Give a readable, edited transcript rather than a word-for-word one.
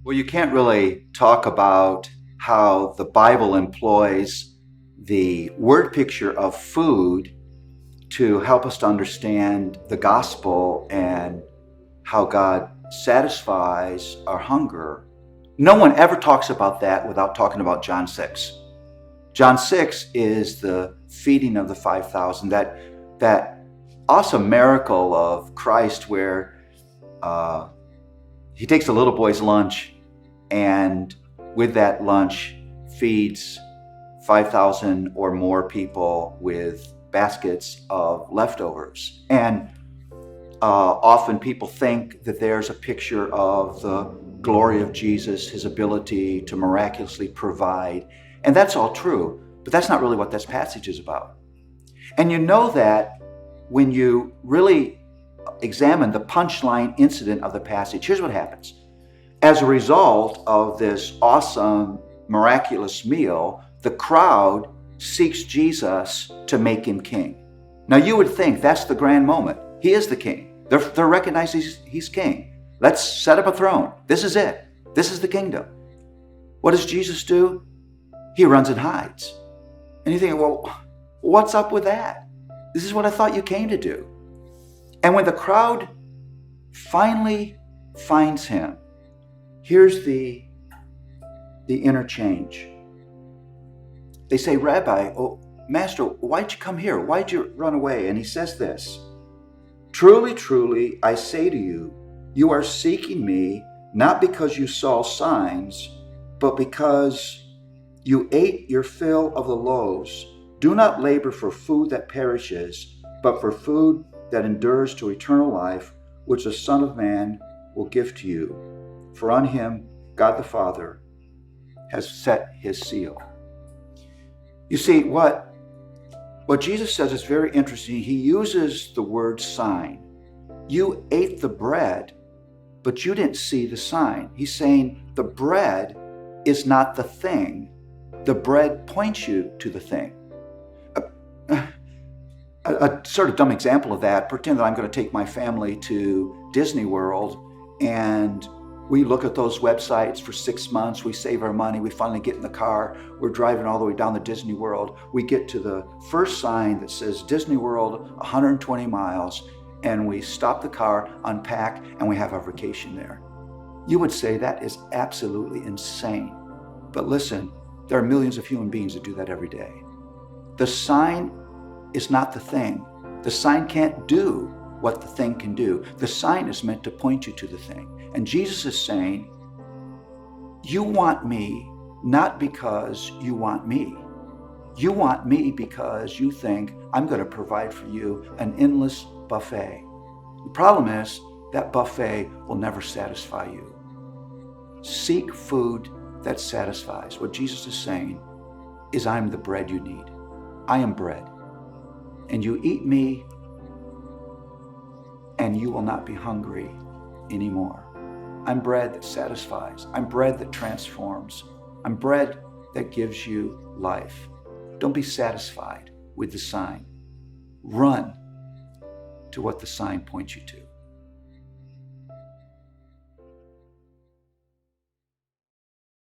Well, you can't really talk about how the Bible employs the word picture of food to help us to understand the gospel and how God satisfies our hunger. No one ever talks about that without talking about John 6. John 6 is the feeding of the 5,000, that awesome miracle of Christ where he takes a little boy's lunch and with that lunch feeds 5,000 or more people with baskets of leftovers. And often people think that there's a picture of the glory of Jesus, his ability to miraculously provide. And that's all true, but that's not really what this passage is about. And you know that when you really examine the punchline incident of the passage. Here's what happens. As a result of this awesome, miraculous meal, the crowd seeks Jesus to make him king. Now you would think that's the grand moment. He is the king. They're recognizing he's king. Let's set up a throne. This is it. This is the kingdom. What does Jesus do? He runs and hides. And you think, well, what's up with that? This is what I thought you came to do. And when the crowd finally finds him, here's the interchange. They say, Rabbi, oh, Master, why'd you come here? Why'd you run away? And he says this, truly, truly, I say to you, you are seeking me not because you saw signs, but because you ate your fill of the loaves. Do not labor for food that perishes, but for food that endures to eternal life, which the Son of Man will give to you. For on him, God the Father has set his seal. You see, what Jesus says is very interesting. He uses the word sign. You ate the bread, but you didn't see the sign. He's saying the bread is not the thing. The bread points you to the thing. A sort of dumb example of that, pretend that I'm going to take my family to Disney World and we look at those websites for 6 months, we save our money, we finally get in the car, we're driving all the way down to Disney World, we get to the first sign that says Disney World 120 miles, and we stop the car, unpack, and we have our vacation there. You would say that is absolutely insane. But listen, there are millions of human beings that do that every day. The sign is not the thing. The sign can't do what the thing can do. The sign is meant to point you to the thing. And Jesus is saying, you want me not because you want me. You want me because you think I'm going to provide for you an endless buffet. The problem is that buffet will never satisfy you. Seek food that satisfies. What Jesus is saying is, I'm the bread you need. I am bread. And you eat me, and you will not be hungry anymore. I'm bread that satisfies. I'm bread that transforms. I'm bread that gives you life. Don't be satisfied with the sign. Run to what the sign points you to.